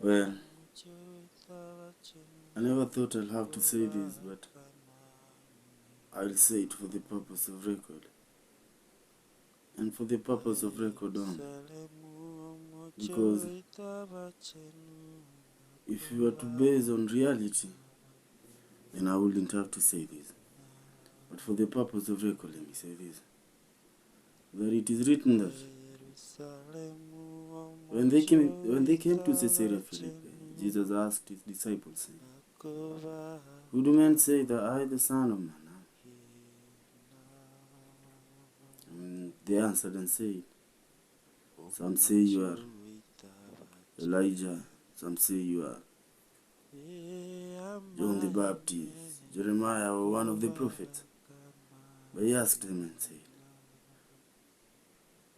Well, I never thought I'll have to say this, but I'll say it for the purpose of record. And for the purpose of record only. Because if you were to base on reality, then I wouldn't have to say this. But for the purpose of record, let me say this. That it is written that when they came to Caesarea Philippi, Jesus asked his disciples, saying, "Who do men say that I, the Son of Man, am?" And they answered and said, "Some say you are Elijah, some say you are John the Baptist, Jeremiah, or one of the prophets." But he asked them and said,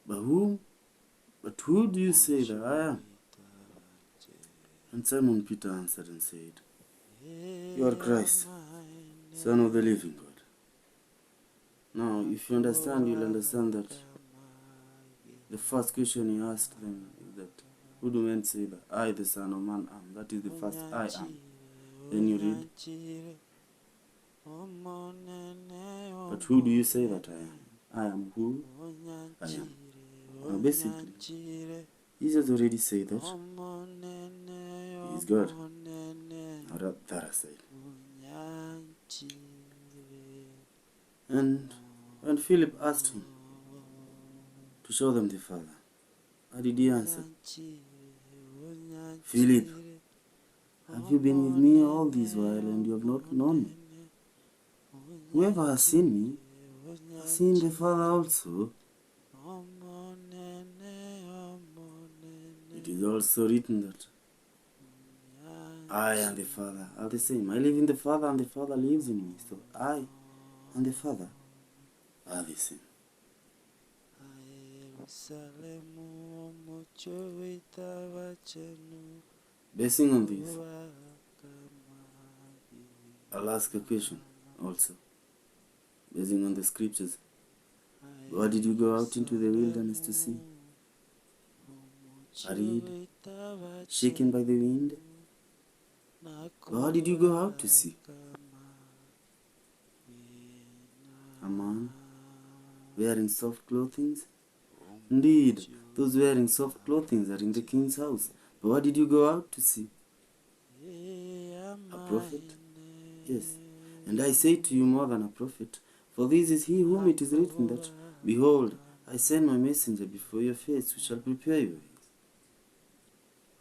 But who do you say that I am?" And Simon Peter answered and said, "You are Christ, Son of the living God." Now, if you understand, you'll understand that the first question he asked them is that, "Who do men say that I, the Son of Man, am?" That is the first "I am." Then you read, "But who do you say that I am?" I am who I am. Now, basically, Jesus already said that he is God. Now that aside. And when Philip asked him to show them the Father, how did he answer? "Philip, have you been with me all this while and you have not known me? Whoever has seen me has seen the Father also." It is also written that I and the Father are the same. I live in the Father and the Father lives in me. So I and the Father are the same. Basing on this, I'll ask a question also. Basing on the scriptures, what did you go out into the wilderness to see? A reed shaken by the wind? What did you go out to see? A man wearing soft clothing? Indeed, those wearing soft clothing are in the king's house. But what did you go out to see? A prophet? Yes. And I say to you, more than a prophet. For this is he whom it is written that, "Behold, I send my messenger before your face, who shall prepare your ways."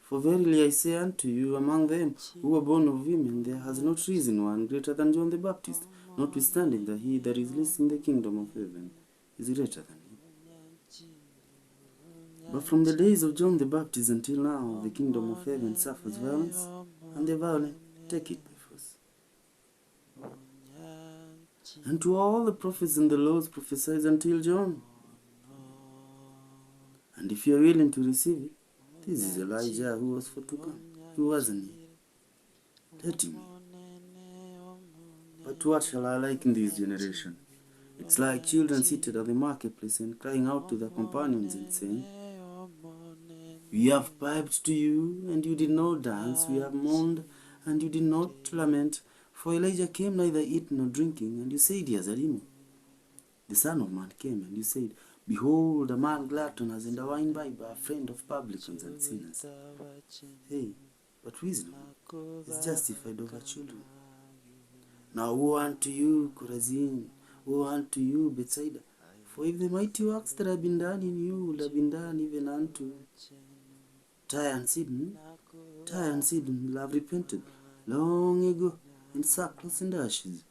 For verily I say unto you, among them who were born of women, there has not risen one greater than John the Baptist, notwithstanding that he that is least in the kingdom of heaven is greater than he. But from the days of John the Baptist until now, the kingdom of heaven suffers violence, and the violent take it by force. And to all the prophets and the laws prophesied until John. And if you are willing to receive it, this is Elijah who was for to come. He wasn't he? Let him be. But what shall I like in this generation? It's like children seated at the marketplace and crying out to their companions and saying, "We have piped to you, and you did not dance. We have mourned, and you did not lament. For Elijah came neither eating nor drinking, and you said, Yazarimo. The Son of Man came, and you said, Behold, a man gluttonous and a wine-bibber, a friend of publicans and sinners." Hey, but wisdom is justified over children. Now woe unto you, Chorazin! Woe unto you, Bethsaida! For if the mighty works that have been done in you would have been done even unto Tyre and Sidon will have repented long ago in sackcloth and ashes.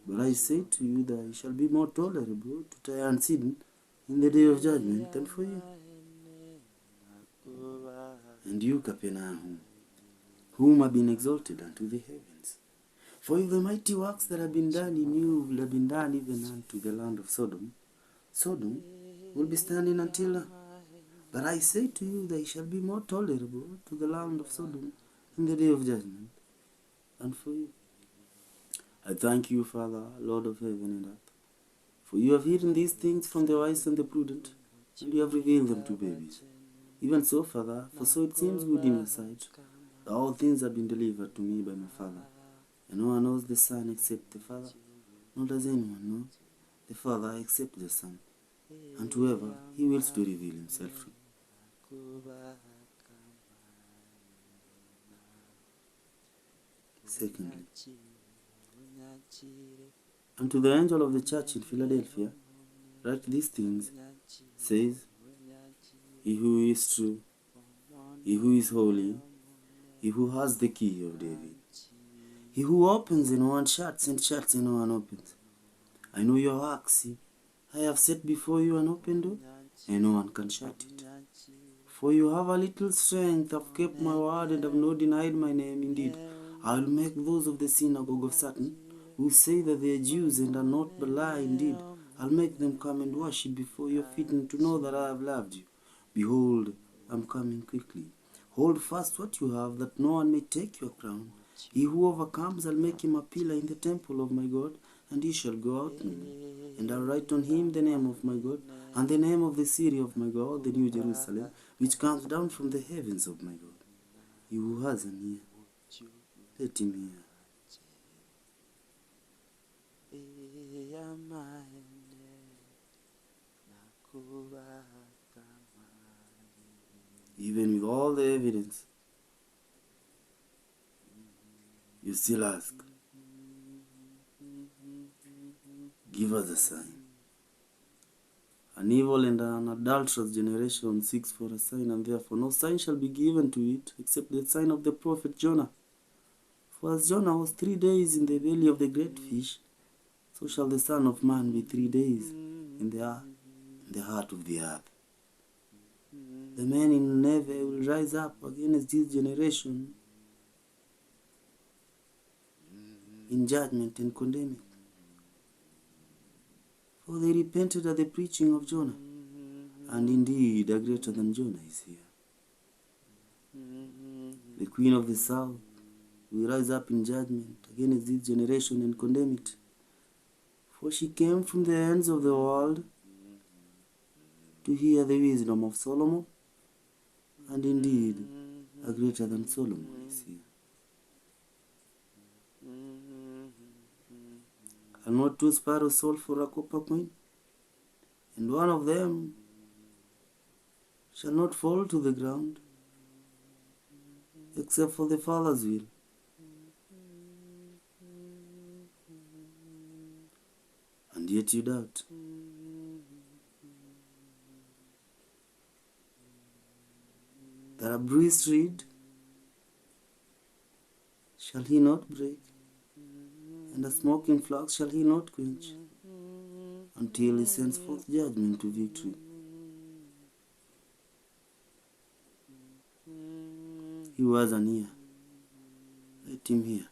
But I say to you that it shall be more tolerable to Tyre and Sidon in the day of judgment than for you. And you, Capernaum, whom have been exalted unto the heavens. For if the mighty works that have been done in you will have been done even unto the land of Sodom, Sodom will be standing until now. But I say to you that it shall be more tolerable to the land of Sodom in the day of judgment than for you. I thank you, Father, Lord of heaven and earth, for you have hidden these things from the wise and the prudent, and you have revealed them to babies. Even so, Father, for so it seems good in your sight, that all things have been delivered to me by my Father. And no one knows the Son except the Father, nor does anyone know the Father except the Son, and whoever he wills to reveal himself to. Secondly, and to the angel of the church in Philadelphia, write these things, says, He who is true, He who is holy, He who has the key of David, He who opens and no one shuts, and shuts and no one opens. I know your works. I have set before you an open door, and no one can shut it. For you have a little strength, have kept my word, and have not denied my name. Indeed, I will make those of the synagogue of Satan, who say that they are Jews and are not but lie. Indeed, I'll make them come and worship before your feet, and to know that I have loved you. Behold, I'm coming quickly. Hold fast what you have, that no one may take your crown. He who overcomes, I'll make him a pillar in the temple of my God, and he shall go out no more. And I'll write on him the name of my God, and the name of the city of my God, the New Jerusalem, which comes down from the heavens of my God. He who has an ear, let him hear. Even with all the evidence, you still ask, give us a sign. An evil and an adulterous generation seeks for a sign, and therefore no sign shall be given to it except the sign of the prophet Jonah. For as Jonah was 3 days in the belly of the great fish, so shall the Son of Man be 3 days in the heart of the earth. The men in Nineveh will rise up against this generation in judgment and condemn it. For they repented at the preaching of Jonah, and indeed a greater than Jonah is here. The Queen of the South will rise up in judgment against this generation and condemn it. For she came from the ends of the world to hear the wisdom of Solomon, and indeed a greater than Solomon is here. Are not 2 sparrows sold for a copper coin? And one of them shall not fall to the ground, except for the Father's will. And yet you doubt. That a bruised reed shall he not break, and a smoking flax shall he not quench, until he sends forth judgment to victory. He who has an ear, let him hear.